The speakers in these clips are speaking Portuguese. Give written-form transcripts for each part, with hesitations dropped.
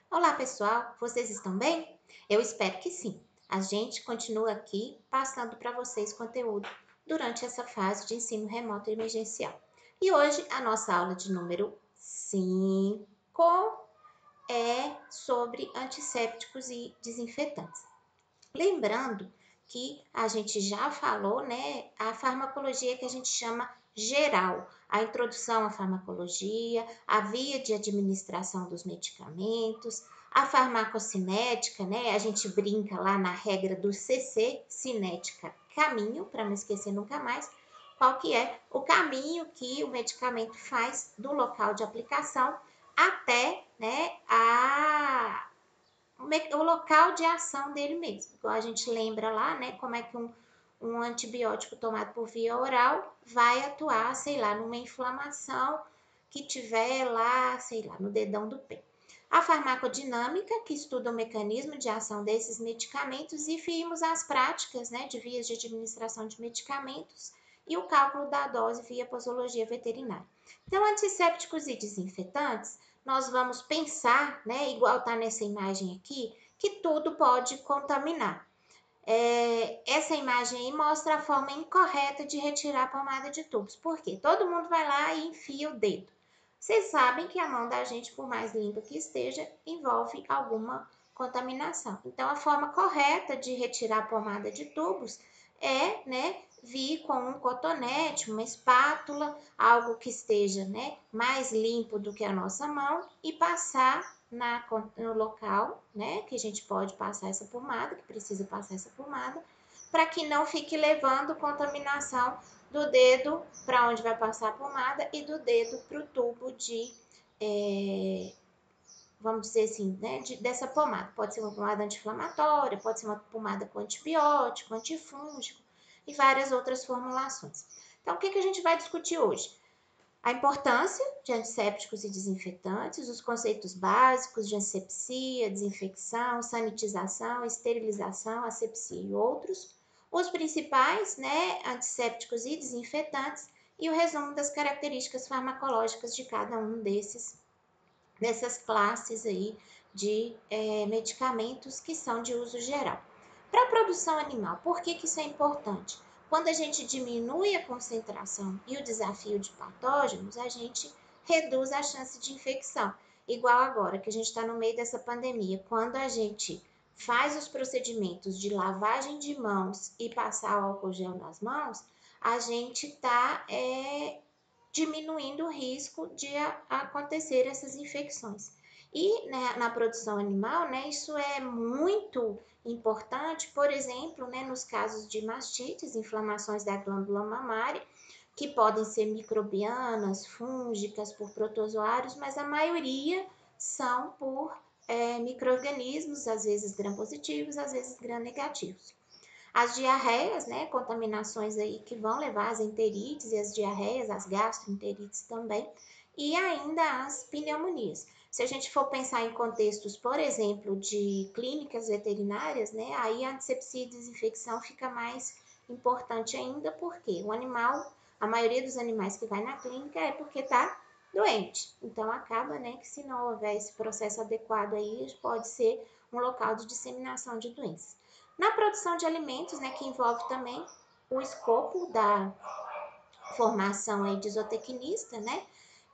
Olá, pessoal! Vocês estão bem? Eu espero que sim. A gente continua aqui passando para vocês conteúdo durante essa fase de ensino remoto emergencial. E hoje a nossa aula de número 5 é sobre antissépticos e desinfetantes. Lembrando que a gente já falou, né, a farmacologia que a gente chama geral, a introdução à farmacologia, a via de administração dos medicamentos, a farmacocinética, né, a gente brinca lá na regra do CC, cinética, caminho, para não esquecer nunca mais, qual que é o caminho que o medicamento faz do local de aplicação até, né, o local de ação dele mesmo. Igual a gente lembra lá, né, como é que um antibiótico tomado por via oral vai atuar, sei lá, numa inflamação que tiver lá, sei lá, no dedão do pé. A farmacodinâmica, que estuda o mecanismo de ação desses medicamentos, e vimos as práticas, né, de vias de administração de medicamentos e o cálculo da dose via posologia veterinária. Então, antissépticos e desinfetantes, nós vamos pensar, né, igual está nessa imagem aqui, que tudo pode contaminar. Essa imagem aí mostra a forma incorreta de retirar a pomada de tubos. Por quê? Todo mundo vai lá e enfia o dedo. Vocês sabem que a mão da gente, por mais limpa que esteja, envolve alguma contaminação. Então, a forma correta de retirar a pomada de tubos é, né, vir com um cotonete, uma espátula, algo que esteja, né, mais limpo do que a nossa mão e passar no local, né, que a gente pode passar essa pomada, que precisa passar essa pomada, para que não fique levando contaminação do dedo para onde vai passar a pomada e do dedo para o tubo de, vamos dizer assim, né, dessa pomada. Pode ser uma pomada anti-inflamatória, pode ser uma pomada com antibiótico, antifúngico e várias outras formulações. Então, o que a gente vai discutir hoje? A importância de antissépticos e desinfetantes, os conceitos básicos de antisepsia, desinfecção, sanitização, esterilização, asepsia e outros, os principais, né, antissépticos e desinfetantes e o resumo das características farmacológicas de cada um dessas classes aí de medicamentos que são de uso geral. Para a produção animal, por que isso é importante? Quando a gente diminui a concentração e o desafio de patógenos, a gente reduz a chance de infecção. Igual agora, que a gente está no meio dessa pandemia, quando a gente faz os procedimentos de lavagem de mãos e passar o álcool gel nas mãos, a gente está diminuindo o risco de acontecer essas infecções. E né, na produção animal, né, isso é muito importante, por exemplo, né, nos casos de mastites, inflamações da glândula mamária, que podem ser microbianas, fúngicas, por protozoários, mas a maioria são por micro-organismos, às vezes gram-positivos, às vezes gram-negativos. As diarreias, né, contaminações aí que vão levar às enterites e as diarreias, as gastroenterites também, e ainda as pneumonias. Se a gente for pensar em contextos, por exemplo, de clínicas veterinárias, né, aí a antisepsia e desinfecção fica mais importante ainda, porque o animal, a maioria dos animais que vai na clínica é porque está doente. Então acaba, né, que se não houver esse processo adequado aí, pode ser um local de disseminação de doenças. Na produção de alimentos, né, que envolve também o escopo da formação aí de zootecnista, né,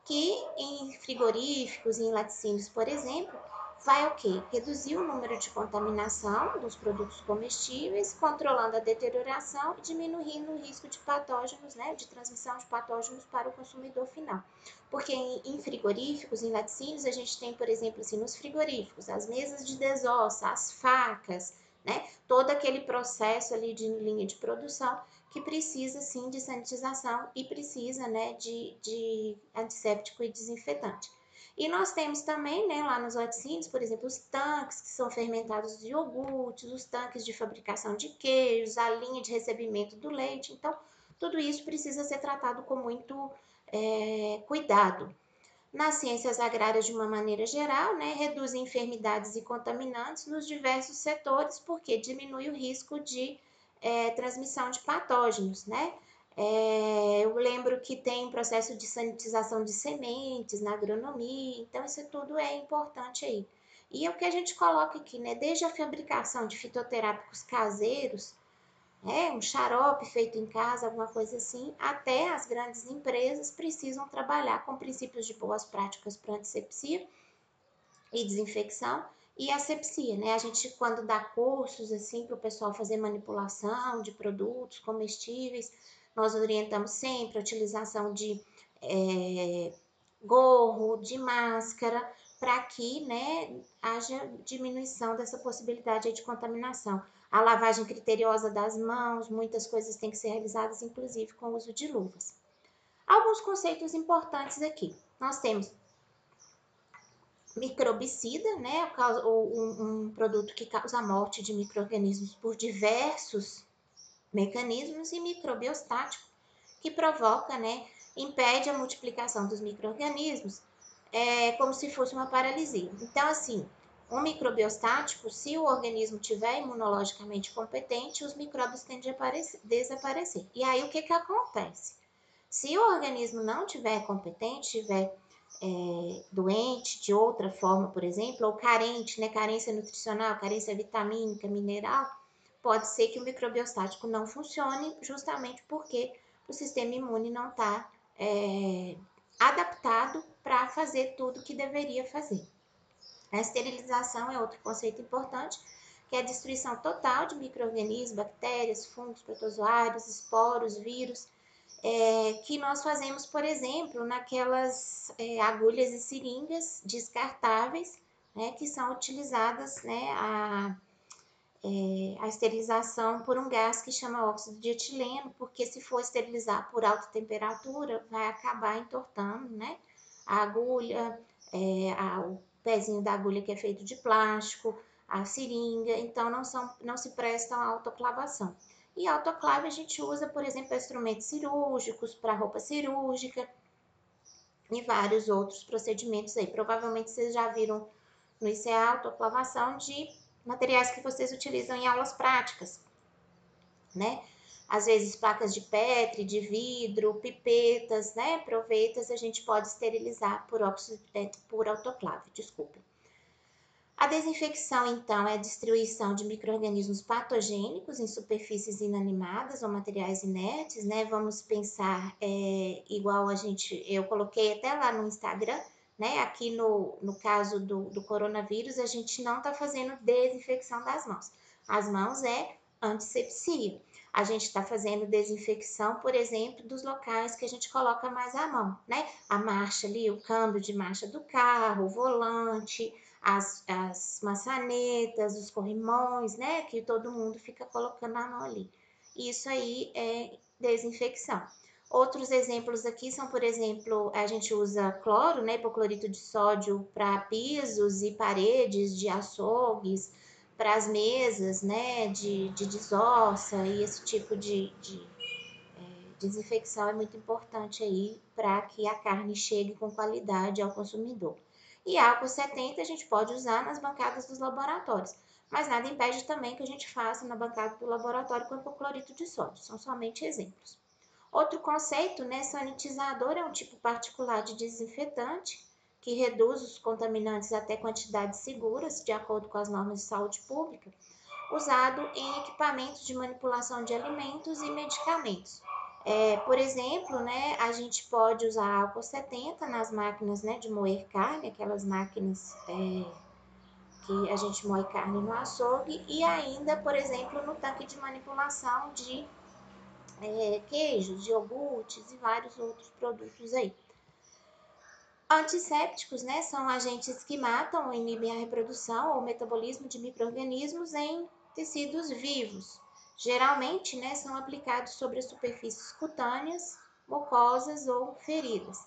que em frigoríficos e em laticínios, por exemplo, vai o quê? Reduzir o número de contaminação dos produtos comestíveis, controlando a deterioração e diminuindo o risco de patógenos, né, de transmissão de patógenos para o consumidor final. Porque em frigoríficos, em laticínios, a gente tem, por exemplo, assim, nos frigoríficos, as mesas de desossa, as facas, né, todo aquele processo ali de linha de produção que precisa sim de sanitização e precisa, né, de antisséptico e desinfetante. E nós temos também, né, lá nos laticínios, por exemplo, os tanques que são fermentados de iogurtes, os tanques de fabricação de queijos, a linha de recebimento do leite. Então, tudo isso precisa ser tratado com muito cuidado. Nas ciências agrárias, de uma maneira geral, né, reduzem enfermidades e contaminantes nos diversos setores, porque diminui o risco de transmissão de patógenos, né? Eu lembro que tem processo de sanitização de sementes na agronomia, então isso tudo é importante aí. E é o que a gente coloca aqui, né? Desde a fabricação de fitoterápicos caseiros, um xarope feito em casa, alguma coisa assim, até as grandes empresas precisam trabalhar com princípios de boas práticas para antisepsia e desinfecção e asepsia, né? A gente, quando dá cursos assim para o pessoal fazer manipulação de produtos comestíveis, nós orientamos sempre a utilização de gorro, de máscara, para que, né, haja diminuição dessa possibilidade de contaminação. A lavagem criteriosa das mãos, muitas coisas têm que ser realizadas, inclusive com o uso de luvas. Alguns conceitos importantes aqui. Nós temos microbicida, né, um produto que causa a morte de micro-organismos por diversos mecanismos, e microbiostático, que provoca, né, impede a multiplicação dos micro-organismos, como se fosse uma paralisia. Então, assim, um microbiostático, se o organismo tiver imunologicamente competente, os micróbios tendem a desaparecer. E aí, o que acontece? Se o organismo não tiver competente, tiver doente de outra forma, por exemplo, ou carente, né, carência nutricional, carência vitamínica, mineral, pode ser que o microbiostático não funcione justamente porque o sistema imune não está adaptado para fazer tudo o que deveria fazer. A esterilização é outro conceito importante, que é a destruição total de micro-organismos, bactérias, fungos, protozoários, esporos, vírus, que nós fazemos, por exemplo, naquelas agulhas e seringas descartáveis, né, que são utilizadas, né, a esterilização por um gás que chama óxido de etileno, porque se for esterilizar por alta temperatura, vai acabar entortando, né, a agulha, o pezinho da agulha que é feito de plástico, a seringa, então não se prestam à autoclavação. E autoclave a gente usa, por exemplo, para instrumentos cirúrgicos, para roupa cirúrgica e vários outros procedimentos aí. Provavelmente vocês já viram no ICA autoclavação de materiais que vocês utilizam em aulas práticas, né? Às vezes placas de Petri, de vidro, pipetas, né? Provetas a gente pode esterilizar por autoclave, desculpa. A desinfecção, então, é a destruição de micro-organismos patogênicos em superfícies inanimadas ou materiais inertes, né? Vamos pensar igual eu coloquei até lá no Instagram, né? Aqui no caso do coronavírus, a gente não está fazendo desinfecção das mãos. As mãos é antisepsia. A gente está fazendo desinfecção, por exemplo, dos locais que a gente coloca mais a mão, né? A marcha ali, o câmbio de marcha do carro, o volante, as maçanetas, os corrimões, né? Que todo mundo fica colocando a mão ali. Isso aí é desinfecção. Outros exemplos aqui são, por exemplo, a gente usa cloro, né? Hipoclorito de sódio para pisos e paredes de açougues, para as mesas, né? De desossa e esse tipo de desinfecção é muito importante aí para que a carne chegue com qualidade ao consumidor. E álcool 70 a gente pode usar nas bancadas dos laboratórios, mas nada impede também que a gente faça na bancada do laboratório com hipoclorito de sódio, são somente exemplos. Outro conceito, né, sanitizador é um tipo particular de desinfetante que reduz os contaminantes até quantidades seguras, de acordo com as normas de saúde pública, usado em equipamentos de manipulação de alimentos e medicamentos. Por exemplo, né, a gente pode usar álcool 70 nas máquinas, né, de moer carne, aquelas máquinas que a gente moe carne no açougue, e ainda, por exemplo, no tanque de manipulação de queijos, iogurtes e vários outros produtos aí. Antissépticos, né, são agentes que matam ou inibem a reprodução ou metabolismo de micro-organismos em tecidos vivos. Geralmente, né, são aplicados sobre as superfícies cutâneas, mucosas ou feridas.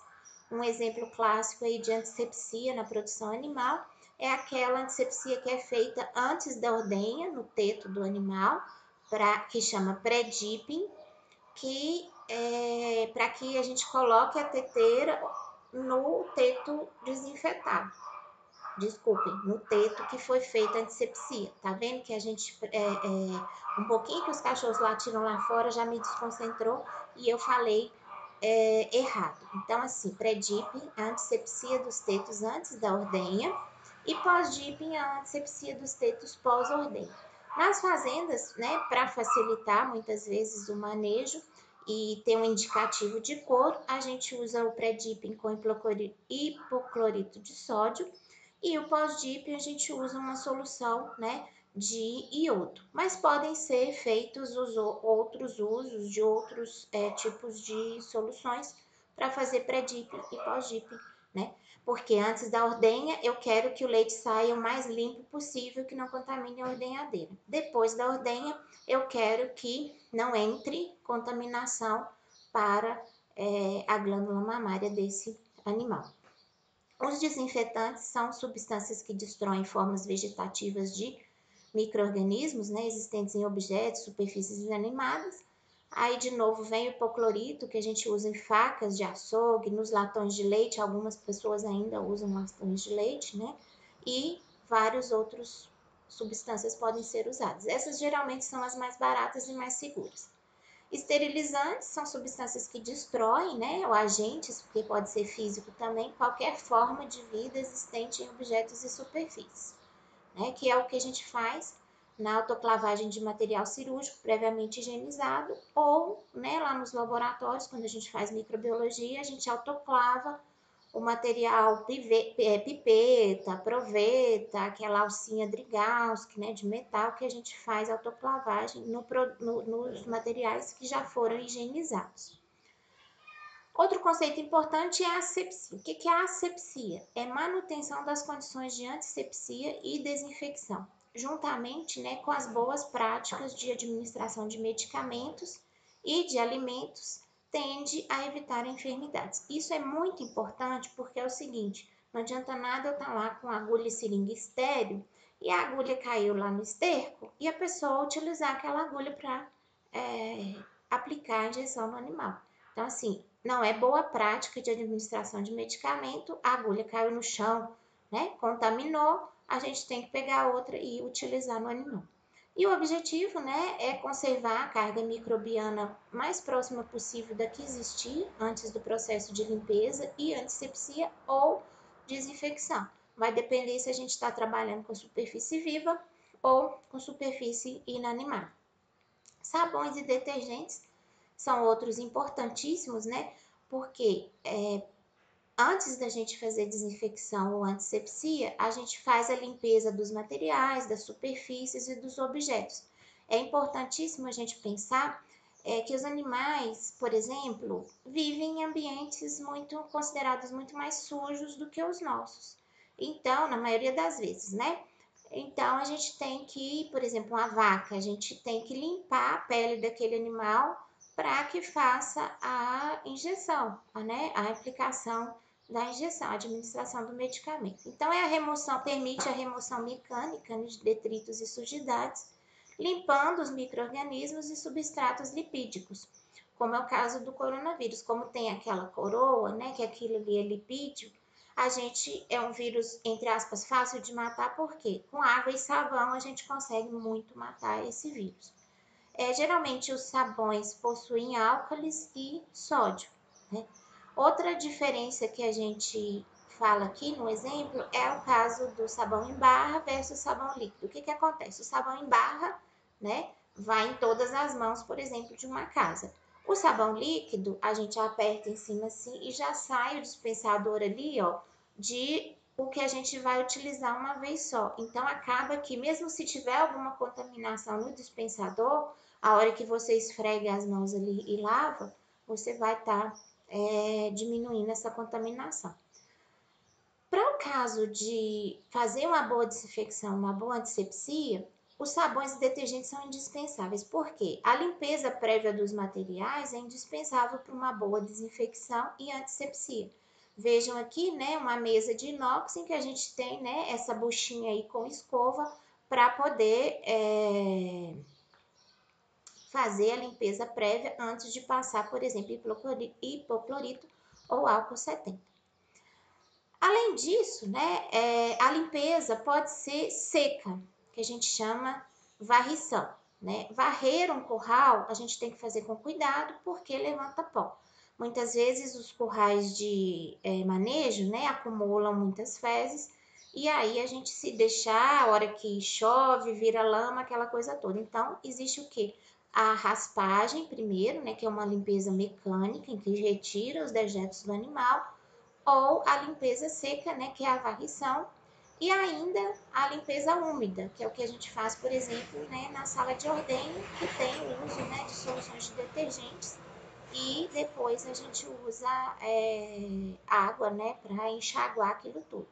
Um exemplo clássico aí de antisepsia na produção animal é aquela antisepsia que é feita antes da ordenha, no teto do animal, que chama pré-dipping, que é para que a gente coloque a teteira no teto desinfetado. Desculpem, no teto que foi feita a antisepsia. Tá vendo que a gente, um pouquinho que os cachorros latiram lá fora já me desconcentrou e eu falei errado. Então, assim, pré-dipping, a antisepsia dos tetos antes da ordenha, e pós-dipping a antisepsia dos tetos pós-ordenha. Nas fazendas, né, para facilitar muitas vezes o manejo e ter um indicativo de cor, a gente usa o pré-dipping com hipoclorito de sódio e o pós-dipping a gente usa uma solução, né, de iodo. Mas podem ser feitos os outros usos de outros tipos de soluções para fazer pré-dipping e pós-dipping, né? Porque antes da ordenha, eu quero que o leite saia o mais limpo possível, que não contamine a ordenhadeira. Depois da ordenha, eu quero que não entre contaminação para a glândula mamária desse animal. Os desinfetantes são substâncias que destroem formas vegetativas de micro-organismos, né, existentes em objetos, superfícies inanimadas. Aí, de novo, vem o hipoclorito, que a gente usa em facas de açougue, nos latões de leite, algumas pessoas ainda usam latões de leite, né? E várias outras substâncias podem ser usadas. Essas geralmente são as mais baratas e mais seguras. Esterilizantes são substâncias que destroem, né, ou agentes, porque pode ser físico também, qualquer forma de vida existente em objetos e superfícies, né, que é o que a gente faz na autoclavagem de material cirúrgico previamente higienizado ou, né, lá nos laboratórios, quando a gente faz microbiologia, a gente autoclava o material pipeta, proveta, aquela alcinha Drygalski, né, de metal, que a gente faz autoclavagem nos materiais que já foram higienizados. Outro conceito importante é a asepsia. O que é a asepsia? É manutenção das condições de antisepsia e desinfecção, juntamente, né, com as boas práticas de administração de medicamentos e de alimentos, tende a evitar enfermidades. Isso é muito importante porque é o seguinte, não adianta nada eu estar lá com agulha e seringa estéril e a agulha caiu lá no esterco e a pessoa utilizar aquela agulha para aplicar a injeção no animal. Então, assim, não é boa prática de administração de medicamento, a agulha caiu no chão, né? Contaminou, a gente tem que pegar outra e utilizar no animal. E o objetivo, né, é conservar a carga microbiana mais próxima possível da que existir antes do processo de limpeza e antisepsia ou desinfecção. Vai depender se a gente está trabalhando com superfície viva ou com superfície inanimada. Sabões e detergentes são outros importantíssimos, né? Porque antes da gente fazer desinfecção ou antisepsia, a gente faz a limpeza dos materiais, das superfícies e dos objetos. É importantíssimo a gente pensar que os animais, por exemplo, vivem em ambientes considerados muito mais sujos do que os nossos. Então, na maioria das vezes, né? Então, a gente tem que, por exemplo, uma vaca, a gente tem que limpar a pele daquele animal para que faça a injeção, né? A aplicação da injeção, a administração do medicamento. Então, permite a remoção mecânica, né, de detritos e sujidades, limpando os micro-organismos e substratos lipídicos, como é o caso do coronavírus. Como tem aquela coroa, né, que aquilo ali é lipídio, a gente é um vírus, entre aspas, fácil de matar, porque com água e sabão a gente consegue muito matar esse vírus. Geralmente os sabões possuem álcalis e sódio, né? Outra diferença que a gente fala aqui no exemplo é o caso do sabão em barra versus sabão líquido. O que acontece? O sabão em barra, né, vai em todas as mãos, por exemplo, de uma casa. O sabão líquido, a gente aperta em cima assim e já sai o dispensador ali, ó, de o que a gente vai utilizar uma vez só. Então, acaba que mesmo se tiver alguma contaminação no dispensador, a hora que você esfrega as mãos ali e lava, você vai estar diminuindo essa contaminação. Para o caso de fazer uma boa desinfecção, uma boa antisepsia, os sabões e detergentes são indispensáveis. Por quê? A limpeza prévia dos materiais é indispensável para uma boa desinfecção e antisepsia. Vejam aqui, né, uma mesa de inox em que a gente tem, né, essa buchinha aí com escova para poder fazer a limpeza prévia antes de passar, por exemplo, hipoclorito ou álcool 70. Além disso, né, a limpeza pode ser seca, que a gente chama varrição, né? Varrer um curral a gente tem que fazer com cuidado porque levanta pó. Muitas vezes os currais de manejo, né, acumulam muitas fezes E aí a gente se deixar, a hora que chove, vira lama, aquela coisa toda. Então, existe o quê? A raspagem primeiro, né, que é uma limpeza mecânica, em que retira os dejetos do animal, ou a limpeza seca, né, que é a varrição, e ainda a limpeza úmida, que é o que a gente faz, por exemplo, né, na sala de ordenha, que tem o uso, né, de soluções de detergentes, e depois a gente usa água, né, para enxaguar aquilo tudo.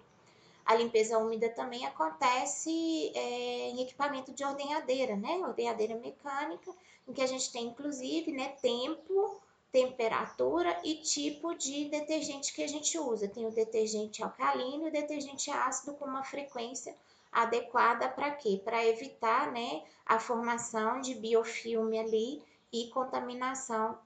A limpeza úmida também acontece em equipamento de ordenhadeira, né? Ordenhadeira mecânica, em que a gente tem, inclusive, né, tempo, temperatura e tipo de detergente que a gente usa. Tem o detergente alcalino e o detergente ácido com uma frequência adequada para quê? Para evitar, né, a formação de biofilme ali e contaminação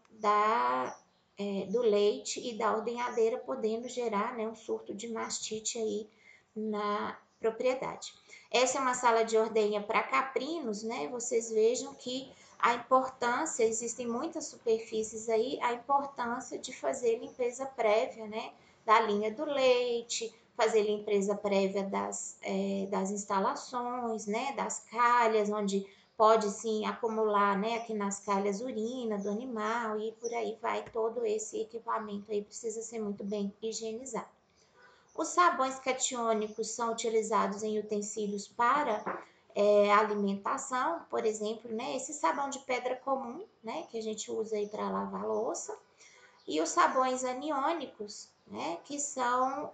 do leite e da ordenhadeira, podendo gerar, né, um surto de mastite aí na propriedade. Essa é uma sala de ordenha para caprinos, né? Vocês vejam que a importância, existem muitas superfícies aí, a importância de fazer limpeza prévia, né? Da linha do leite, fazer limpeza prévia das instalações, né? Das calhas, onde pode sim acumular, né? Aqui nas calhas urina do animal e por aí vai, todo esse equipamento aí precisa ser muito bem higienizado. Os sabões catiônicos são utilizados em utensílios para alimentação, por exemplo, né, esse sabão de pedra comum, né, que a gente usa aí para lavar louça, e os sabões aniônicos, né, que são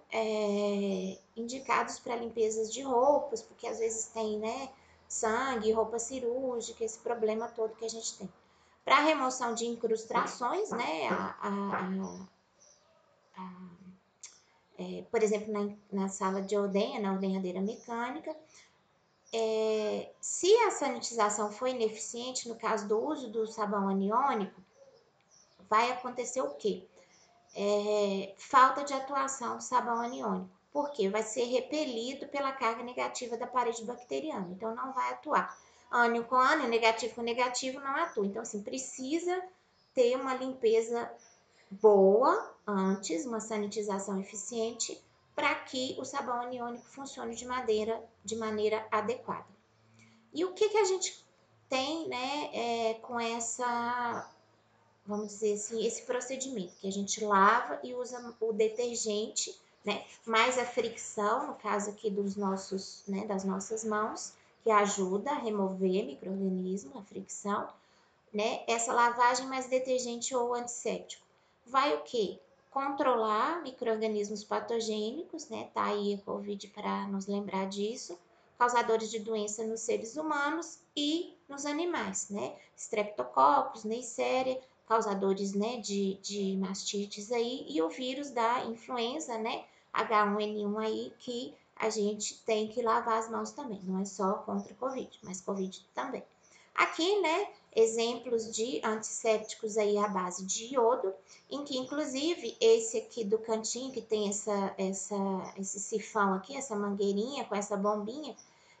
indicados para limpezas de roupas, porque às vezes tem, né, sangue, roupa cirúrgica, esse problema todo que a gente tem. Para remoção de incrustações, né, por exemplo, na sala de ordenha, na ordenhadeira mecânica, se a sanitização for ineficiente, no caso do uso do sabão aniônico, vai acontecer o quê? Falta de atuação do sabão aniônico. Por quê? Vai ser repelido pela carga negativa da parede bacteriana, então não vai atuar. Ânion com ânion, negativo com negativo, não atua. Então, assim, precisa ter uma limpeza boa antes, uma sanitização eficiente, para que o sabão aniônico funcione de maneira adequada. E o que a gente tem, né, com essa, vamos dizer assim, esse procedimento, que a gente lava e usa o detergente, né, mais a fricção, no caso aqui dos nossos, né, das nossas mãos, que ajuda a remover micro-organismo, a fricção, né? Essa lavagem mais detergente ou antisséptico vai o quê? Controlar micro-organismos patogênicos, né? Tá aí a Covid para nos lembrar disso, causadores de doença nos seres humanos e nos animais, né? Streptococcus, Neisseria, causadores, né, de mastites aí, e o vírus da influenza, né? H1N1 aí, que a gente tem que lavar as mãos também, não é só contra a Covid, mas Covid também. Aqui, né, exemplos de antissépticos aí à base de iodo, em que inclusive esse aqui do cantinho, que tem esse sifão aqui, essa mangueirinha com essa bombinha,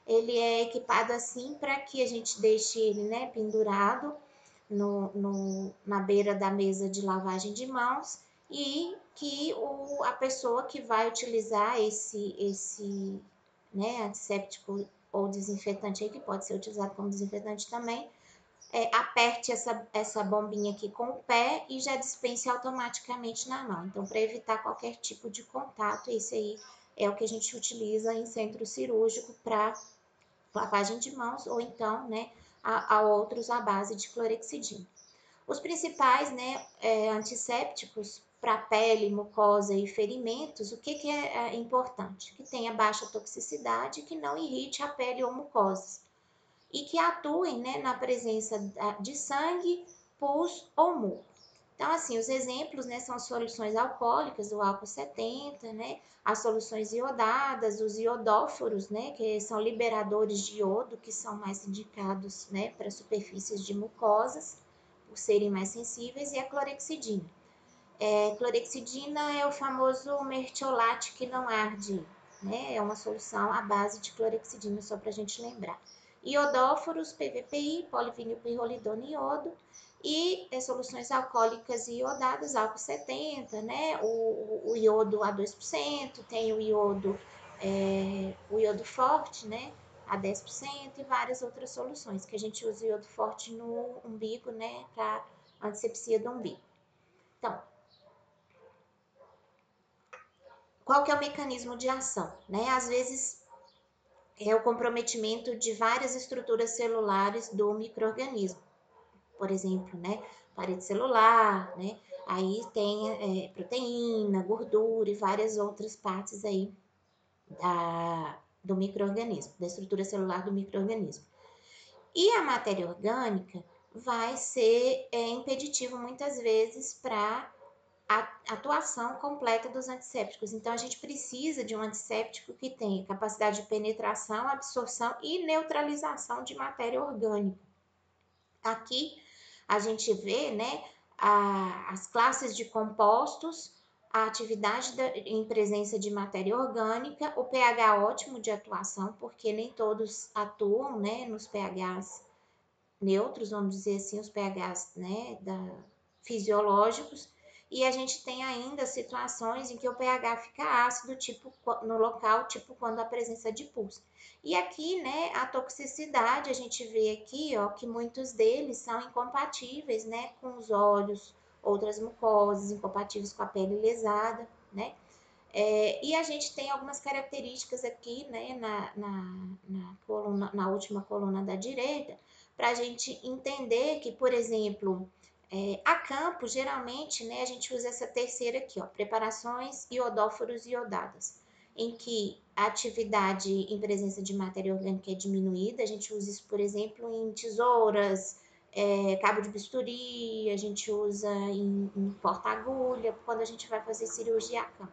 ele é equipado assim para que a gente deixe ele, né, pendurado na beira da mesa de lavagem de mãos e que a pessoa que vai utilizar esse né, antisséptico ou desinfetante aí, que pode ser utilizado como desinfetante também, aperte essa bombinha aqui com o pé e já dispense automaticamente na mão. Então, para evitar qualquer tipo de contato, esse aí é o que a gente utiliza em centro cirúrgico para lavagem de mãos ou então, né, a outros à base de clorexidina. Os principais, né, antissépticos para pele, mucosa e ferimentos, o que é importante? Que tenha baixa toxicidade, que não irrite a pele ou mucosas e que atuem, né, na presença de sangue, pus ou muco. Então, assim, os exemplos, né, são soluções alcoólicas, o álcool 70, né, as soluções iodadas, os iodóforos, né, que são liberadores de iodo, que são mais indicados, né, para superfícies de mucosas, por serem mais sensíveis, e a clorexidina. Clorexidina é o famoso mertiolate que não arde, né? É uma solução à base de clorexidina, só para a gente lembrar. Iodóforos, PVPI, polivinilpirrolidona e iodo, e soluções alcoólicas iodadas, álcool 70, né? O iodo a 2%, tem o iodo o iodo forte, né, a 10% e várias outras soluções, que a gente usa o iodo forte no umbigo, né, para antisepsia do umbigo. Então, qual que é o mecanismo de ação, né? Às vezes é o comprometimento de várias estruturas celulares do micro-organismo. Por exemplo, né, parede celular, né? Aí tem proteína, gordura e várias outras partes aí do micro-organismo, da estrutura celular do micro-organismo. E a matéria orgânica vai ser impeditivo muitas vezes para a atuação completa dos antissépticos. Então, a gente precisa de um antisséptico que tenha capacidade de penetração, absorção e neutralização de matéria orgânica. Aqui a gente vê, né, as classes de compostos, a atividade em presença de matéria orgânica, o pH ótimo de atuação, porque nem todos atuam, né, nos pHs neutros, vamos dizer assim, os pHs, né, fisiológicos, e a gente tem ainda situações em que o pH fica ácido, tipo no local, tipo quando há presença de pus. E aqui, né, a toxicidade, a gente vê aqui, ó, que muitos deles são incompatíveis, né, com os olhos, outras mucosas, incompatíveis com a pele lesada, né? E a gente tem algumas características aqui, né, na última coluna da direita, para a gente entender que, por exemplo, a campo, geralmente, né, a gente usa essa terceira aqui, ó, preparações iodóforos iodadas, em que a atividade em presença de matéria orgânica é diminuída. A gente usa isso, por exemplo, em tesouras, cabo de bisturi, a gente usa em porta-agulha, quando a gente vai fazer cirurgia a campo.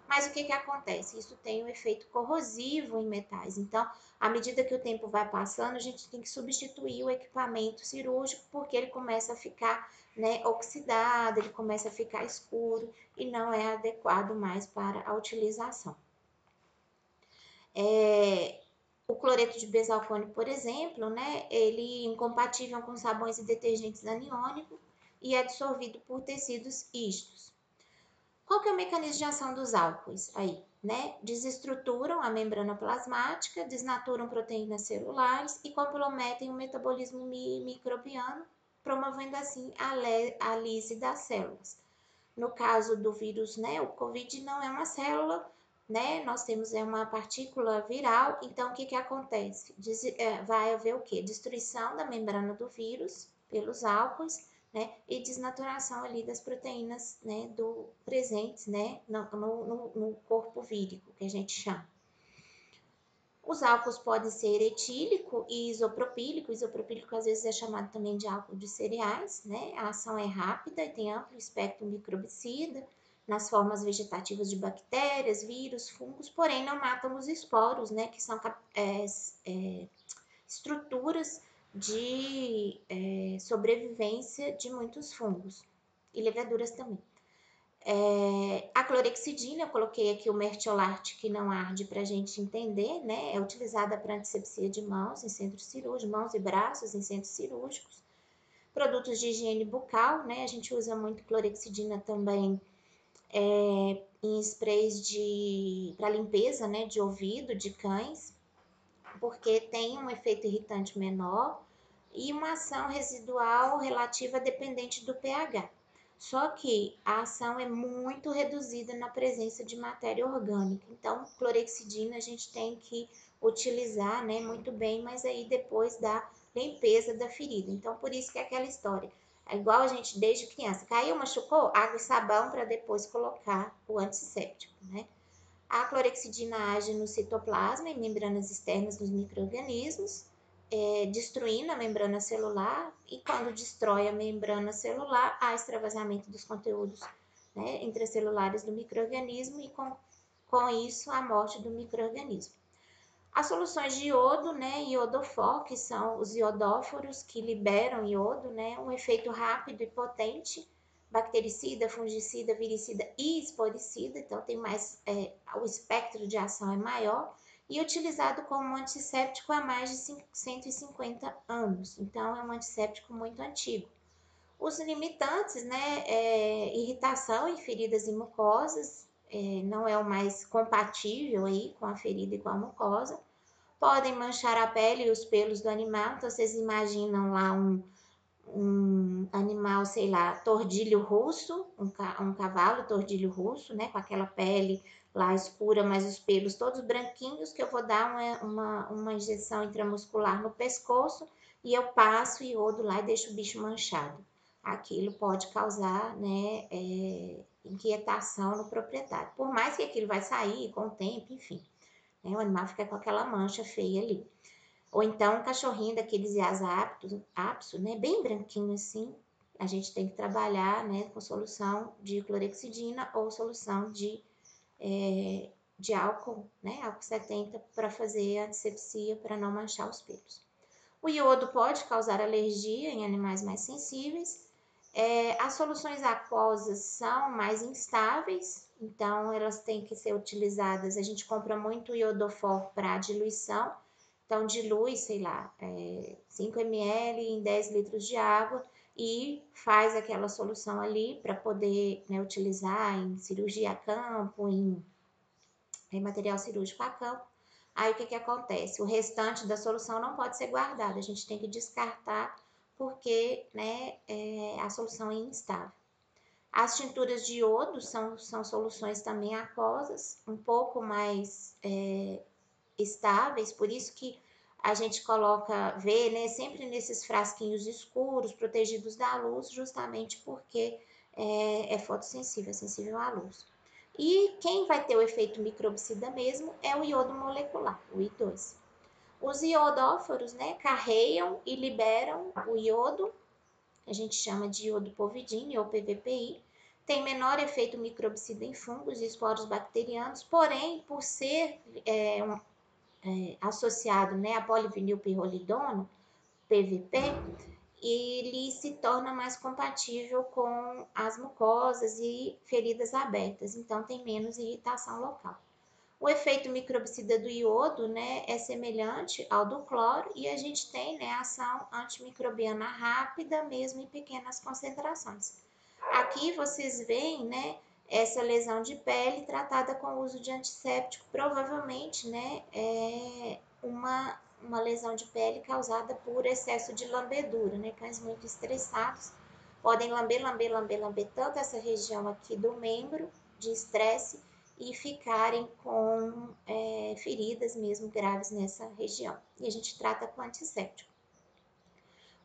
Mas o que que acontece? Isso tem um efeito corrosivo em metais. Então, à medida que o tempo vai passando, a gente tem que substituir o equipamento cirúrgico, porque ele começa a ficar, né, oxidado, ele começa a ficar escuro e não é adequado mais para a utilização. O cloreto de besalcônio, por exemplo, né, ele é incompatível com sabões e detergentes aniônicos e é absorvido por tecidos istos. Qual que é o mecanismo de ação dos álcoois aí, né? Desestruturam a membrana plasmática, desnaturam proteínas celulares e comprometem o metabolismo microbiano, promovendo assim a lise das células. No caso do vírus, né, o COVID não é uma célula, né? Nós temos uma partícula viral, então o que que acontece? Vai haver o quê? Destruição da membrana do vírus pelos álcoois, né, e desnaturação ali das proteínas, né, presentes, né, no corpo vírico, que a gente chama. Os álcools podem ser etílico e isopropílico. Isopropílico às vezes é chamado também de álcool de cereais, né? A ação é rápida e tem amplo espectro microbicida nas formas vegetativas de bactérias, vírus, fungos, porém não matam os esporos, né, que são estruturas de sobrevivência de muitos fungos e levaduras também. A clorexidina, eu coloquei aqui o mertiolate que não arde para a gente entender, né? É utilizada para antisepsia de mãos em centros cirúrgicos, mãos e braços em centros cirúrgicos. Produtos de higiene bucal, né? A gente usa muito clorexidina também em sprays para limpeza, né? De ouvido de cães, porque tem um efeito irritante menor e uma ação residual relativa dependente do pH. Só que a ação é muito reduzida na presença de matéria orgânica. Então, clorexidina a gente tem que utilizar, né, muito bem, mas aí depois da limpeza da ferida. Então, por isso que é aquela história. É igual a gente desde criança. Caiu, machucou? Água e sabão para depois colocar o antisséptico, né? A clorexidina age no citoplasma e membranas externas dos micro-organismos, destruindo a membrana celular, e quando destrói a membrana celular, há extravasamento dos conteúdos, né, intracelulares do micro-organismo e com isso a morte do micro-organismo. As soluções de iodo, né, iodofor, que são os iodóforos que liberam iodo, né, um efeito rápido e potente, bactericida, fungicida, viricida e esporicida, então tem mais, o espectro de ação é maior, e utilizado como antisséptico há mais de 150 anos, então é um antisséptico muito antigo. Os limitantes, né, irritação em feridas e mucosas, não é o mais compatível aí com a ferida e com a mucosa. Podem manchar a pele e os pelos do animal, então vocês imaginam lá um animal, sei lá, tordilho russo, um cavalo tordilho russo, né, com aquela pele lá escura, mas os pelos todos branquinhos, que eu vou dar uma injeção intramuscular no pescoço e eu passo iodo lá e deixo o bicho manchado. Aquilo pode causar, né, inquietação no proprietário. Por mais que aquilo vai sair com o tempo, enfim, né, o animal fica com aquela mancha feia ali. Ou então um cachorrinho daqueles Lhasa Apso, né, bem branquinho assim, a gente tem que trabalhar, né, com solução de clorexidina ou solução de álcool, né, álcool 70 para fazer antisepsia para não manchar os pelos. O iodo pode causar alergia em animais mais sensíveis. As soluções aquosas são mais instáveis, então elas têm que ser utilizadas. A gente compra muito iodofor para diluição, então dilui, sei lá, 5 ml em 10 litros de água e faz aquela solução ali para poder, né, utilizar em cirurgia a campo, em material cirúrgico a campo. Aí o que acontece? O restante da solução não pode ser guardado, a gente tem que descartar porque, né, a solução é instável. As tinturas de iodo são soluções também aquosas, um pouco mais estáveis, por isso que a gente vê, né, sempre nesses frasquinhos escuros, protegidos da luz, justamente porque é fotossensível, é sensível à luz. E quem vai ter o efeito microbicida mesmo é o iodo molecular, o I2. Os iodóforos, né, carreiam e liberam o iodo, a gente chama de iodo povidine ou PVPI, tem menor efeito microbicida em fungos e esporos bacterianos, porém, por ser associado, né, a polivinilpirrolidono, PVP, ele se torna mais compatível com as mucosas e feridas abertas, então tem menos irritação local. O efeito microbicida do iodo, né, é semelhante ao do cloro e a gente tem, né, ação antimicrobiana rápida, mesmo em pequenas concentrações. Aqui vocês veem, né, essa lesão de pele tratada com o uso de antisséptico, provavelmente, né, é uma lesão de pele causada por excesso de lambedura, né, cães muito estressados podem lamber tanto essa região aqui do membro de estresse e ficarem com feridas mesmo graves nessa região. E a gente trata com antisséptico.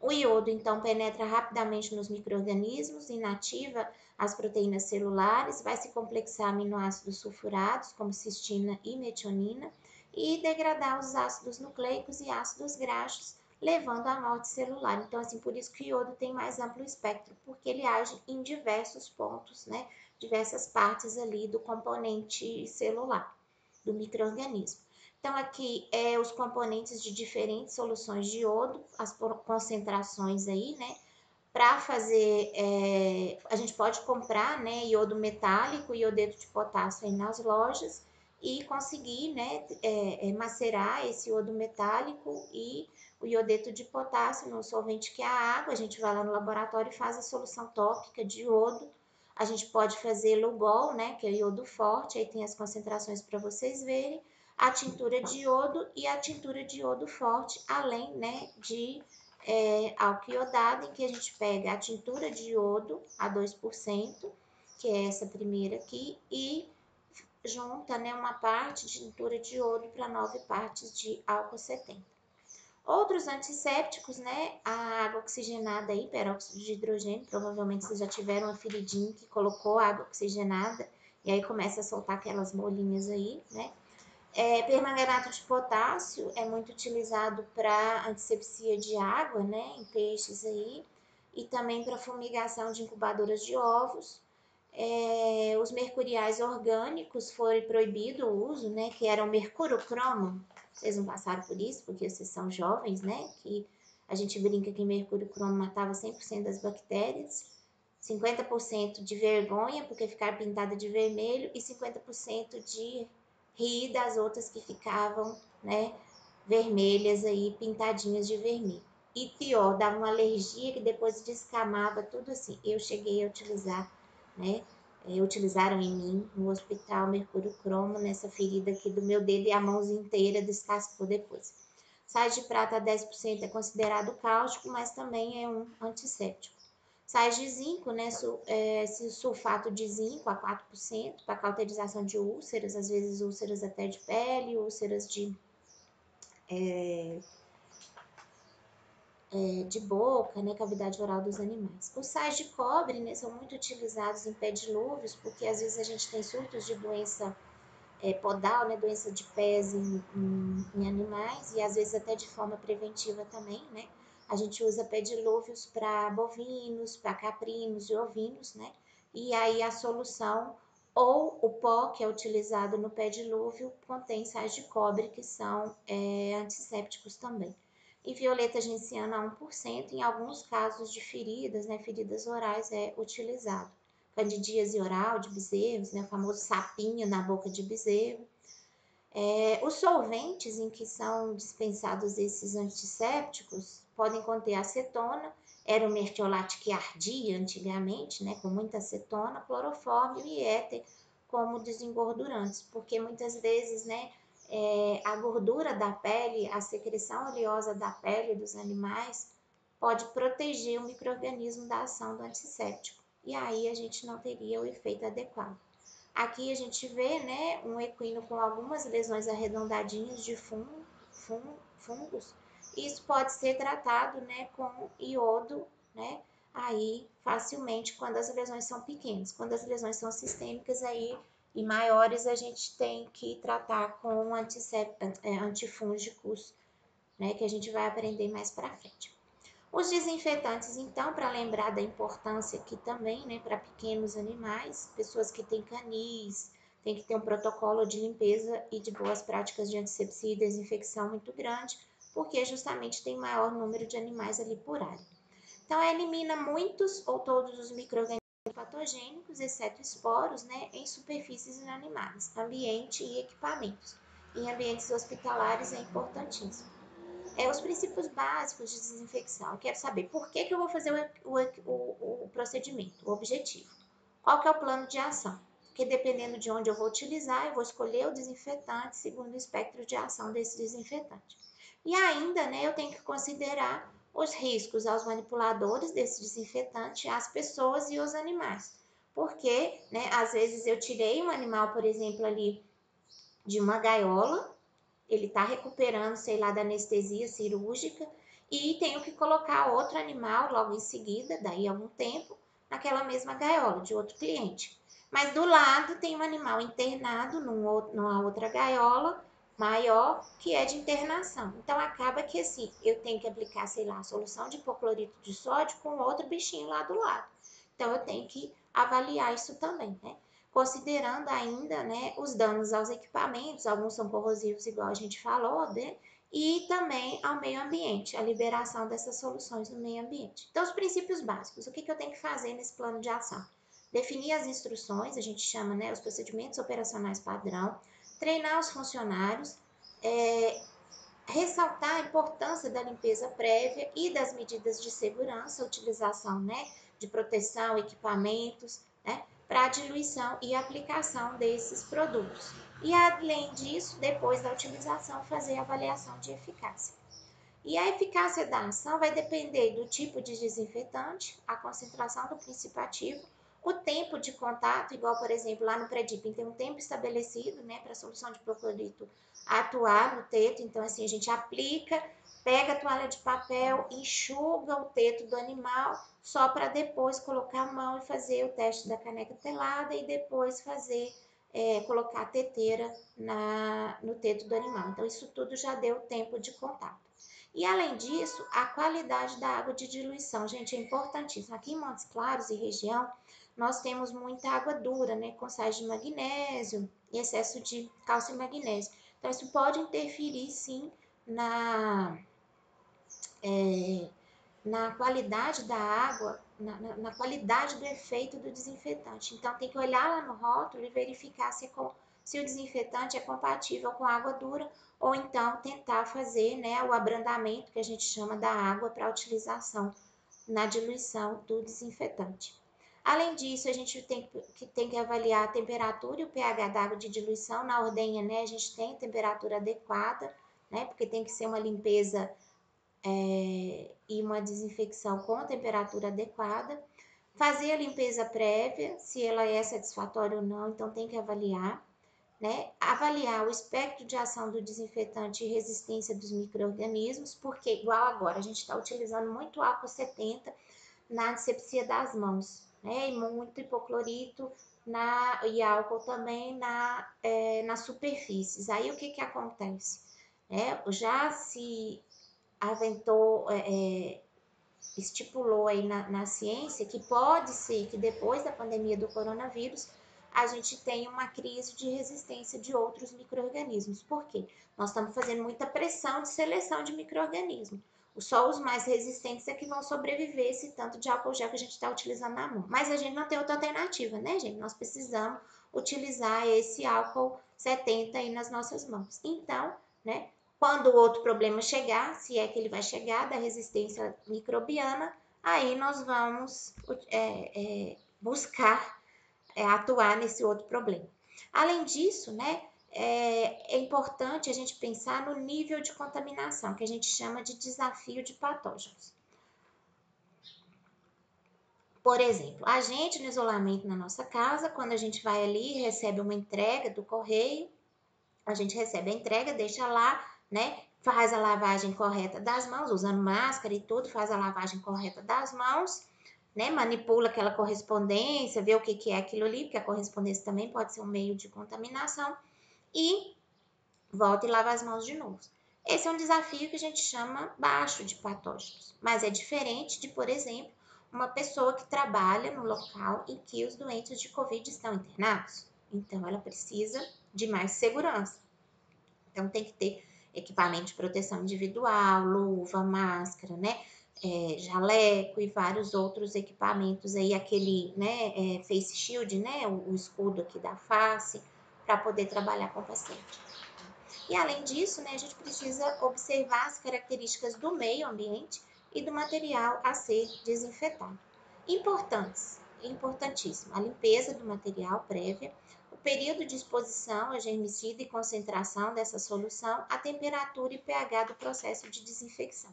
O iodo, então, penetra rapidamente nos micro-organismos, inativa as proteínas celulares, vai se complexar aminoácidos sulfurados, como cistina e metionina, e degradar os ácidos nucleicos e ácidos graxos, levando à morte celular. Então, assim, por isso que o iodo tem mais amplo espectro, porque ele age em diversos pontos, né? Diversas partes ali do componente celular, do micro-organismo. Então, aqui os componentes de diferentes soluções de iodo, as concentrações aí, né? Para fazer, a gente pode comprar, né, iodo metálico e iodeto de potássio aí nas lojas e conseguir, né, macerar esse iodo metálico e o iodeto de potássio no solvente que é a água. A gente vai lá no laboratório e faz a solução tópica de iodo. A gente pode fazer Lugol, né, que é o iodo forte, aí tem as concentrações para vocês verem, a tintura de iodo e a tintura de iodo forte, além, né, de álcool iodado, em que a gente pega a tintura de iodo a 2%, que é essa primeira aqui, e junta, né, uma parte de tintura de iodo para 9 partes de álcool 70. Outros antissépticos, né, a água oxigenada aí, peróxido de hidrogênio, provavelmente vocês já tiveram uma feridinha que colocou água oxigenada e aí começa a soltar aquelas bolinhas aí, né. Permanganato de potássio é muito utilizado para antissepsia de água, né, em peixes aí, e também para fumigação de incubadoras de ovos. Os mercuriais orgânicos foi proibido o uso, né, que era o mercúrio cromo. Vocês não passaram por isso, porque vocês são jovens, né, que a gente brinca que mercúrio cromo matava 100% das bactérias, 50% de vergonha, porque ficar pintada de vermelho, e 50% de rir das outras que ficavam, né, vermelhas aí, pintadinhas de vermelho. E pior, dava uma alergia que depois descamava tudo assim. Eu cheguei a utilizar, né, utilizaram em mim no hospital mercúrio cromo, nessa ferida aqui do meu dedo, e a mãozinha inteira descascou depois. Sais de prata a 10% é considerado cáustico, mas também é um antisséptico. Sais de zinco, né, esse sulfato de zinco a 4% para cauterização de úlceras, às vezes úlceras até de pele, úlceras de boca, né, cavidade oral dos animais. Os sais de cobre, né, são muito utilizados em pedilúvios, porque às vezes a gente tem surtos de doença podal, né, doença de pés em animais, e às vezes até de forma preventiva também, né? A gente usa pedilúvios para bovinos, para caprinos e ovinos, né? E aí a solução ou o pó que é utilizado no pedilúvio contém sais de cobre, que são antissépticos também. E violeta genciana a 1%, em alguns casos de feridas, né, feridas orais, é utilizado. Candidíase oral de bezerros, né, o famoso sapinho na boca de bezerro. Os solventes em que são dispensados esses antissépticos podem conter acetona, era o mertiolate que ardia antigamente, né, com muita acetona, clorofórmio e éter como desengordurantes, porque muitas vezes, né, a gordura da pele, a secreção oleosa da pele dos animais pode proteger o micro-organismo da ação do antisséptico. E aí a gente não teria o efeito adequado. Aqui a gente vê, né, um equino com algumas lesões arredondadinhas de fungos. Isso pode ser tratado, né, com iodo, né, aí facilmente quando as lesões são pequenas. Quando as lesões são sistêmicas aí e maiores, a gente tem que tratar com antifúngicos, né, que a gente vai aprender mais para frente. Os desinfetantes, então, para lembrar da importância aqui também, né, para pequenos animais, pessoas que têm canis, tem que ter um protocolo de limpeza e de boas práticas de antisepsia e desinfecção muito grande, porque justamente tem maior número de animais ali por área. Então, elimina muitos ou todos os micro-organismos patogênicos, exceto esporos, né, em superfícies inanimadas, ambiente e equipamentos. Em ambientes hospitalares é importantíssimo. Os princípios básicos de desinfecção. Eu quero saber por que eu vou fazer o procedimento, o objetivo. Qual que é o plano de ação? Porque dependendo de onde eu vou utilizar, eu vou escolher o desinfetante segundo o espectro de ação desse desinfetante. E ainda, né, eu tenho que considerar os riscos aos manipuladores desse desinfetante, às pessoas e aos animais. Porque, né, às vezes eu tirei um animal, por exemplo, ali de uma gaiola, ele está recuperando, sei lá, da anestesia cirúrgica, e tenho que colocar outro animal logo em seguida, daí a algum tempo, naquela mesma gaiola de outro cliente. Mas do lado tem um animal internado numa outra gaiola maior, que é de internação. Então acaba que assim, eu tenho que aplicar, sei lá, a solução de hipoclorito de sódio com outro bichinho lá do lado. Então eu tenho que avaliar isso também, né? Considerando ainda, né, os danos aos equipamentos, alguns são corrosivos, igual a gente falou, né, e também ao meio ambiente, a liberação dessas soluções no meio ambiente. Então, os princípios básicos, o que eu tenho que fazer nesse plano de ação? Definir as instruções, a gente chama, né, os procedimentos operacionais padrão, treinar os funcionários, ressaltar a importância da limpeza prévia e das medidas de segurança, utilização, né, de proteção, equipamentos, né, para a diluição e aplicação desses produtos. E além disso, depois da utilização, fazer a avaliação de eficácia. E a eficácia da ação vai depender do tipo de desinfetante, a concentração do princípio ativo, o tempo de contato, igual, por exemplo, lá no Predipin tem um tempo estabelecido, né, para a solução de proclorito atuar no teto. Então, assim, a gente aplica, pega a toalha de papel, enxuga o teto do animal, só para depois colocar a mão e fazer o teste da caneca telada e depois colocar a teteira no teto do animal. Então, isso tudo já deu tempo de contato. E além disso, a qualidade da água de diluição, gente, é importantíssimo. Aqui em Montes Claros e região, nós temos muita água dura, né, com sais de magnésio e excesso de cálcio e magnésio. Então, isso pode interferir, sim, na qualidade da água, na qualidade do efeito do desinfetante. Então, tem que olhar lá no rótulo e verificar se o desinfetante é compatível com água dura, ou então tentar fazer, né, o abrandamento, que a gente chama da água, para utilização na diluição do desinfetante. Além disso, a gente tem que avaliar a temperatura e o pH da água de diluição. Na ordenha, né, a gente tem temperatura adequada, né, porque tem que ser uma limpeza e uma desinfecção com temperatura adequada. Fazer a limpeza prévia, se ela é satisfatória ou não, então tem que avaliar, né? Avaliar o espectro de ação do desinfetante e resistência dos micro-organismos, porque igual agora, a gente está utilizando muito álcool 70 na antisepsia das mãos, né? E muito hipoclorito e álcool também nas superfícies. Aí o que que acontece? Já se aventou, estipulou aí na ciência que pode ser que depois da pandemia do coronavírus a gente tenha uma crise de resistência de outros micro-organismos. Por quê? Nós estamos fazendo muita pressão de seleção de micro-organismos. Só os mais resistentes é que vão sobreviver esse tanto de álcool gel que a gente está utilizando na mão. Mas a gente não tem outra alternativa, né, gente? Nós precisamos utilizar esse álcool 70 aí nas nossas mãos. Então, né, quando o outro problema chegar, se é que ele vai chegar, da resistência microbiana, aí nós vamos buscar atuar nesse outro problema. Além disso, né, é importante a gente pensar no nível de contaminação, que a gente chama de desafio de patógenos. Por exemplo, a gente no isolamento na nossa casa, quando a gente vai ali e recebe uma entrega do correio, a gente recebe a entrega, deixa lá, né? Faz a lavagem correta das mãos, usando máscara e tudo, faz a lavagem correta das mãos, né? Manipula aquela correspondência, vê o que que é aquilo ali, porque a correspondência também pode ser um meio de contaminação, e volta e lava as mãos de novo. Esse é um desafio que a gente chama baixo de patógenos, mas é diferente de, por exemplo, uma pessoa que trabalha no local em que os doentes de Covid estão internados. Então, ela precisa de mais segurança. Então, tem que ter equipamento de proteção individual, luva, máscara, né? Jaleco e vários outros equipamentos aí, aquele, né, face shield, né? O escudo aqui da face, para poder trabalhar com o paciente. E além disso, né, a gente precisa observar as características do meio ambiente e do material a ser desinfetado. Importantíssimo, a limpeza do material prévia, o período de exposição a germicida e concentração dessa solução, a temperatura e pH do processo de desinfecção.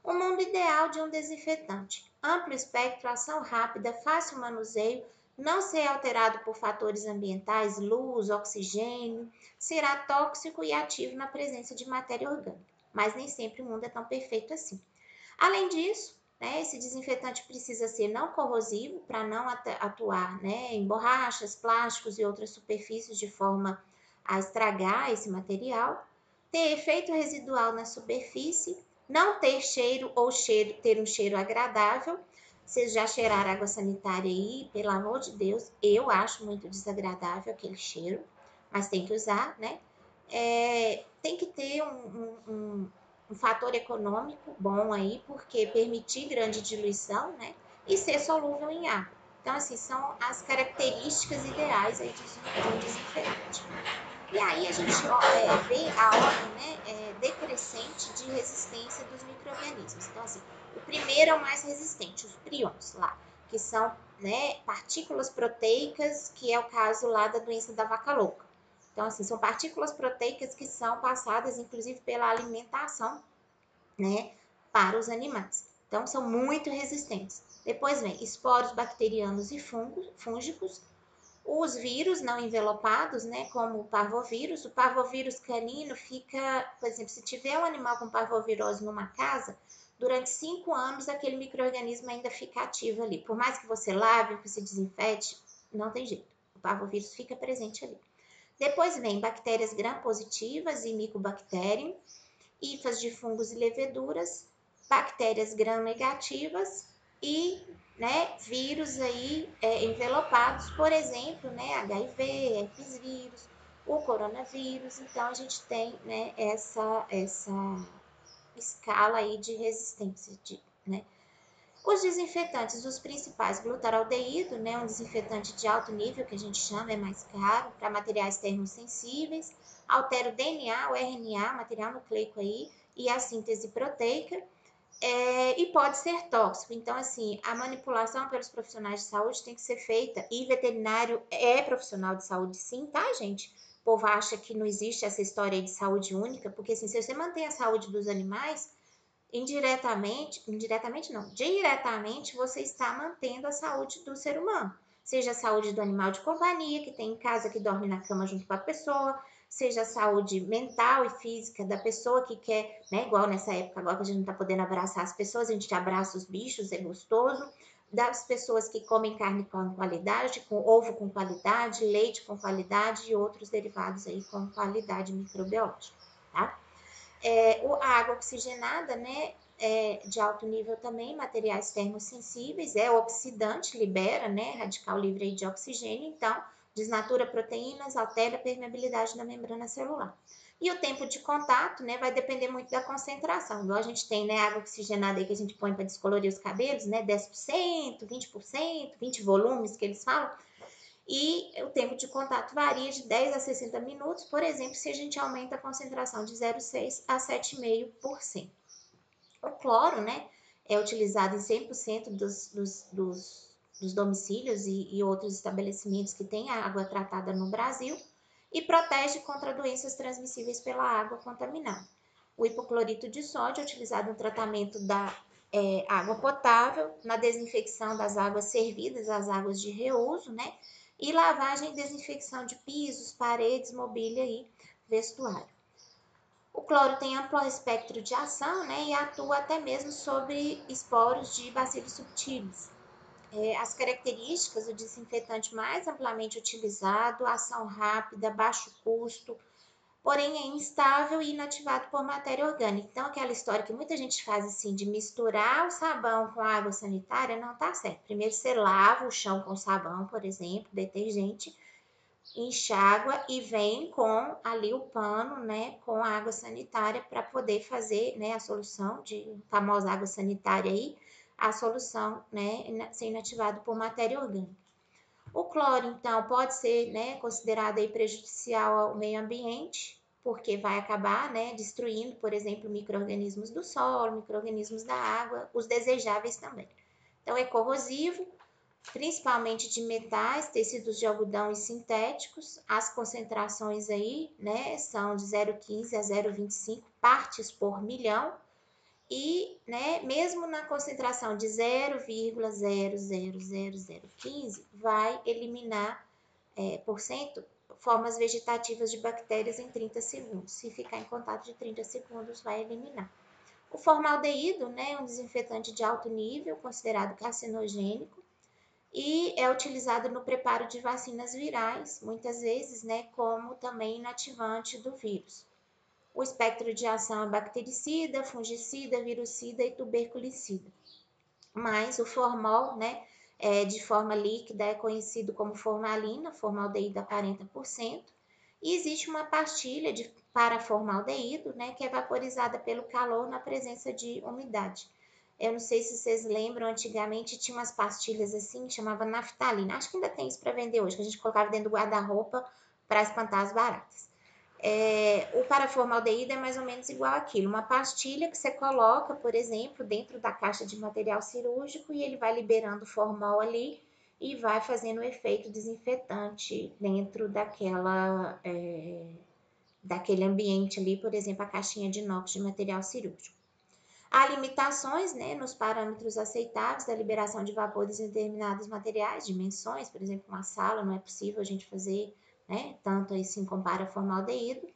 O mundo ideal de um desinfetante: amplo espectro, ação rápida, fácil manuseio, não ser alterado por fatores ambientais, luz, oxigênio, será tóxico e ativo na presença de matéria orgânica. Mas nem sempre o mundo é tão perfeito assim. Além disso, né, esse desinfetante precisa ser não corrosivo para não atuar, né, em borrachas, plásticos e outras superfícies de forma a estragar esse material, ter efeito residual na superfície, não ter cheiro ou ter um cheiro agradável. Vocês já cheiraram água sanitária aí? Pelo amor de Deus, eu acho muito desagradável aquele cheiro, mas tem que usar, né? Tem que ter um fator econômico bom aí, porque permitir grande diluição, né? E ser solúvel em água. Então, assim, são as características ideais aí de um desinfetante. E aí a gente vê a ordem, né, decrescente de resistência dos micro-organismos. Então, assim, o primeiro é o mais resistente, os prions lá, que são, né, partículas proteicas, que é o caso lá da doença da vaca louca. Então, assim, são partículas proteicas que são passadas, inclusive, pela alimentação, né, para os animais. Então, são muito resistentes. Depois vem esporos bacterianos e fúngicos, os vírus não envelopados, né, como o parvovírus canino fica, por exemplo, se tiver um animal com parvovirose numa casa, durante 5 anos aquele micro-organismo ainda fica ativo ali. Por mais que você lave, que você desinfete, não tem jeito. O parvovírus fica presente ali. Depois vem bactérias gram-positivas e micobacterium, hifas de fungos e leveduras, bactérias gram-negativas e, né, vírus aí envelopados, por exemplo, né, HIV, herpes vírus, o coronavírus. Então, a gente tem, né, essa escala aí de resistência, né. Os desinfetantes, os principais, glutaraldeído, né, um desinfetante de alto nível, que a gente chama, é mais caro, para materiais termosensíveis, altera o DNA, o RNA, material nucleico aí, e a síntese proteica. e pode ser tóxico. Então, assim, a manipulação pelos profissionais de saúde tem que ser feita, e veterinário é profissional de saúde sim, tá, gente? O povo acha que não existe essa história de saúde única, porque assim, se você mantém a saúde dos animais, indiretamente não, diretamente você está mantendo a saúde do ser humano. Seja a saúde do animal de companhia, que tem em casa, que dorme na cama junto com a pessoa, seja a saúde mental e física da pessoa que quer, né, igual nessa época agora que a gente não está podendo abraçar as pessoas, a gente abraça os bichos, é gostoso, das pessoas que comem carne com qualidade, com ovo com qualidade, leite com qualidade e outros derivados aí com qualidade microbiológica, tá? A água oxigenada, né, de alto nível também, materiais termossensíveis, é oxidante, libera, né, radical livre aí de oxigênio, então desnatura proteínas, altera a permeabilidade da membrana celular. E o tempo de contato, né, vai depender muito da concentração. Igual a gente tem, né, água oxigenada aí que a gente põe para descolorir os cabelos, né, 10%, 20%, 20 volumes que eles falam. E o tempo de contato varia de 10 a 60 minutos, por exemplo, se a gente aumenta a concentração de 0,6 a 7,5%. O cloro, né, é utilizado em 100% dos domicílios e outros estabelecimentos que têm água tratada no Brasil e protege contra doenças transmissíveis pela água contaminada. O hipoclorito de sódio é utilizado no tratamento da água potável, na desinfecção das águas servidas, as águas de reuso, né? E lavagem e desinfecção de pisos, paredes, mobília e vestuário. O cloro tem amplo espectro de ação, né, e atua até mesmo sobre esporos de bacilos subtilis. As características do desinfetante mais amplamente utilizado, ação rápida, baixo custo, porém é instável e inativado por matéria orgânica. Então, aquela história que muita gente faz assim, de misturar o sabão com a água sanitária, não tá certo. Primeiro você lava o chão com sabão, por exemplo, detergente, enxágua e vem com ali o pano, né, com a água sanitária para poder fazer, né, a solução de famosa água sanitária aí, a solução, né, ser inativado por matéria orgânica. O cloro, então, pode ser, né, considerado aí prejudicial ao meio ambiente, porque vai acabar, né, destruindo, por exemplo, micro-organismos do solo, micro-organismos da água, os desejáveis também. Então, é corrosivo, principalmente de metais, tecidos de algodão e sintéticos. As concentrações aí, né, são de 0,15 a 0,25 partes por milhão. E, né, mesmo na concentração de 0,00015, vai eliminar por cento formas vegetativas de bactérias em 30 segundos. Se ficar em contato de 30 segundos, vai eliminar. O formaldeído, né, é um desinfetante de alto nível, considerado carcinogênico, e é utilizado no preparo de vacinas virais, muitas vezes, né, como também inativante do vírus. O espectro de ação é bactericida, fungicida, virucida e tuberculicida. Mas o formol, né, de forma líquida é conhecido como formalina, formaldeído a 40%, e existe uma pastilha de paraformaldeído, né, que é vaporizada pelo calor na presença de umidade. Eu não sei se vocês lembram, antigamente tinha umas pastilhas assim, que chamava naftalina. Acho que ainda tem isso para vender hoje, que a gente colocava dentro do guarda-roupa para espantar as baratas. O paraformaldeído é mais ou menos igual àquilo, uma pastilha que você coloca, por exemplo, dentro da caixa de material cirúrgico e ele vai liberando formol ali e vai fazendo o efeito desinfetante dentro daquele ambiente ali, por exemplo, a caixinha de inox de material cirúrgico. Há limitações, né, nos parâmetros aceitáveis da liberação de vapores em determinados materiais, dimensões, por exemplo, uma sala não é possível a gente fazer, né, tanto aí se compara a formaldeído,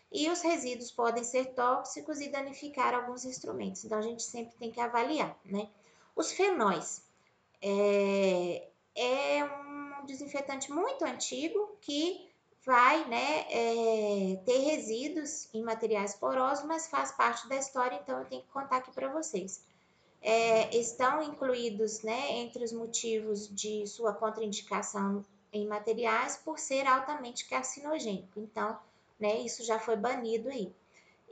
e os resíduos podem ser tóxicos e danificar alguns instrumentos, então a gente sempre tem que avaliar, né. Os fenóis é um desinfetante muito antigo que vai, né, ter resíduos em materiais porosos, mas faz parte da história, então eu tenho que contar aqui para vocês. Estão incluídos, né, entre os motivos de sua contraindicação em materiais por ser altamente carcinogênico. Então, né, isso já foi banido aí.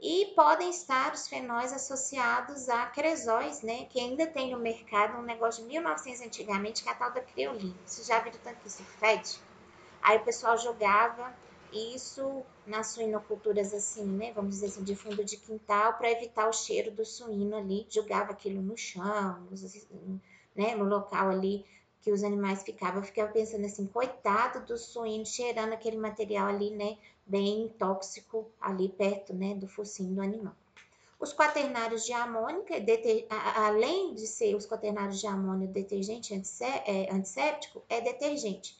E podem estar os fenóis associados a cresóis, né, que ainda tem no mercado um negócio de 1900 antigamente, que é a tal da creolina. Vocês já viram tanto que isso fede? Aí o pessoal jogava isso nas suinoculturas assim, né? Vamos dizer assim, de fundo de quintal, para evitar o cheiro do suíno ali. Jogava aquilo no chão, né? No local ali que os animais ficavam. Eu ficava pensando assim, coitado do suíno cheirando aquele material ali, né? Bem tóxico ali perto, né? Do focinho do animal. Os quaternários de amônia, além de ser os quaternários de amônia detergente antisséptico, é detergente.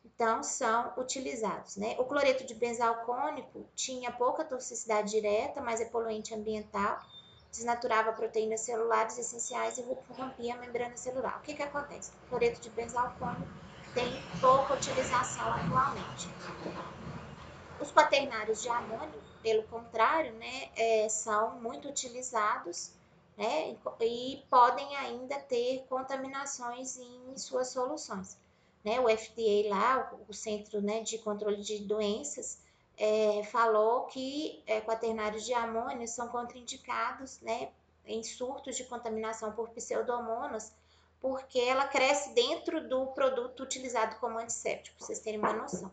Então, são utilizados, né? O cloreto de benzalcônico tinha pouca toxicidade direta, mas é poluente ambiental, desnaturava proteínas celulares essenciais e rompia a membrana celular. O que acontece? O cloreto de benzalcônico tem pouca utilização atualmente. Os quaternários de amônio, pelo contrário, né, são muito utilizados, né, e podem ainda ter contaminações em suas soluções. Né? O FDA lá, o Centro, né, de Controle de Doenças, falou que quaternários de amônio são contraindicados, né, em surtos de contaminação por pseudomonas, porque ela cresce dentro do produto utilizado como antisséptico, para vocês terem uma noção.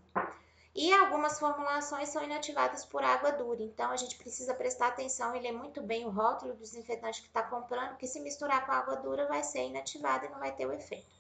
E algumas formulações são inativadas por água dura, então a gente precisa prestar atenção e ler muito bem o rótulo do desinfetante que está comprando, porque se misturar com água dura vai ser inativado e não vai ter o efeito.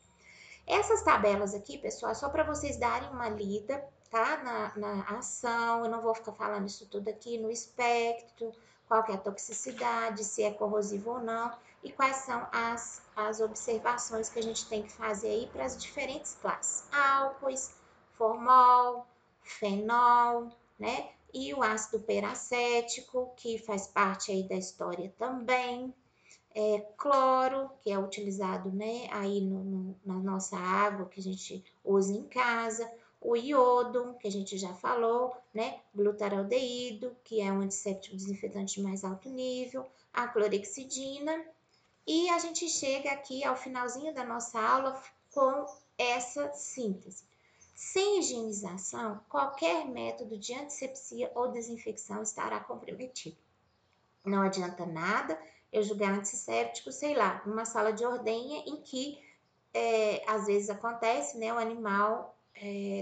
Essas tabelas aqui, pessoal, é só para vocês darem uma lida, tá? Na ação, eu não vou ficar falando isso tudo aqui, no espectro, qual que é a toxicidade, se é corrosivo ou não, e quais são as observações que a gente tem que fazer aí para as diferentes classes. Álcoois, formol, fenol, né? E o ácido peracético, que faz parte aí da história também. Cloro, que é utilizado, né, aí na nossa água que a gente usa em casa. O iodo, que a gente já falou, né? Glutaraldeído, que é um antisséptico desinfetante de mais alto nível. A clorexidina. E a gente chega aqui ao finalzinho da nossa aula com essa síntese. Sem higienização, qualquer método de antisepsia ou desinfecção estará comprometido. Não adianta nada eu jogar antisséptico, sei lá, numa sala de ordenha em que às vezes acontece, né? O animal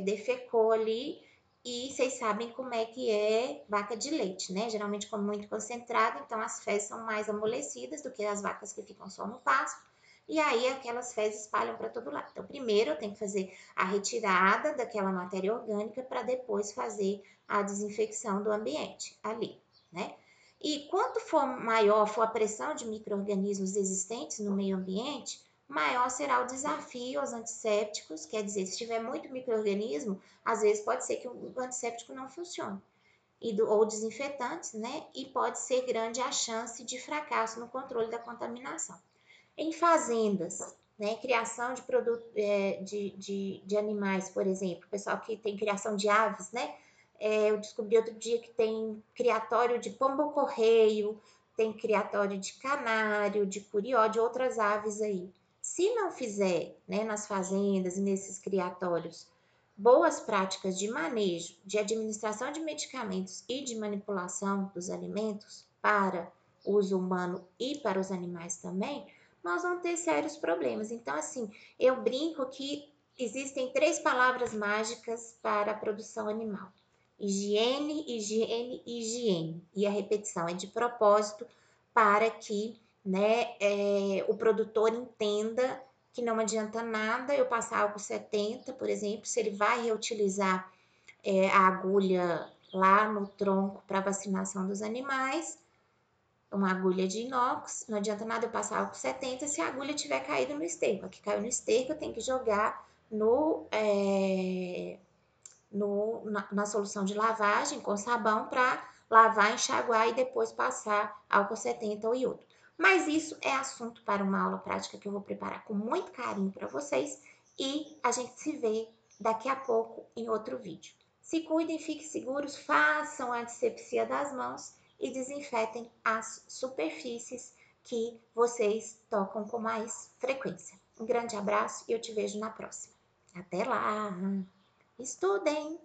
defecou ali e vocês sabem como é que é vaca de leite, né? Geralmente come muito concentrado, então as fezes são mais amolecidas do que as vacas que ficam só no pasto. E aí aquelas fezes espalham para todo lado. Então, primeiro eu tenho que fazer a retirada daquela matéria orgânica para depois fazer a desinfecção do ambiente ali, né? E quanto maior for a pressão de micro-organismos existentes no meio ambiente, maior será o desafio aos antissépticos, quer dizer, se tiver muito micro-organismo, às vezes pode ser que o antisséptico não funcione, ou desinfetantes, né? E pode ser grande a chance de fracasso no controle da contaminação. Em fazendas, né? Criação de produto, de animais, por exemplo, o pessoal que tem criação de aves, né? Eu descobri outro dia que tem criatório de pombo-correio, tem criatório de canário, de curió, de outras aves aí. Se não fizer, né, nas fazendas e nesses criatórios, boas práticas de manejo, de administração de medicamentos e de manipulação dos alimentos para o uso humano e para os animais também, nós vamos ter sérios problemas. Então, assim, eu brinco que existem 3 palavras mágicas para a produção animal: higiene, higiene, higiene. E a repetição é de propósito para que, né, o produtor entenda que não adianta nada eu passar álcool 70, por exemplo, se ele vai reutilizar a agulha lá no tronco para vacinação dos animais, uma agulha de inox, não adianta nada eu passar álcool 70 se a agulha tiver caído no esterco. A que caiu no esterco eu tenho que jogar na solução de lavagem com sabão para lavar, enxaguar e depois passar álcool 70 ou iodo. Mas isso é assunto para uma aula prática que eu vou preparar com muito carinho para vocês e a gente se vê daqui a pouco em outro vídeo. Se cuidem, fiquem seguros, façam a antisepsia das mãos e desinfetem as superfícies que vocês tocam com mais frequência. Um grande abraço e eu te vejo na próxima. Até lá! Estudem!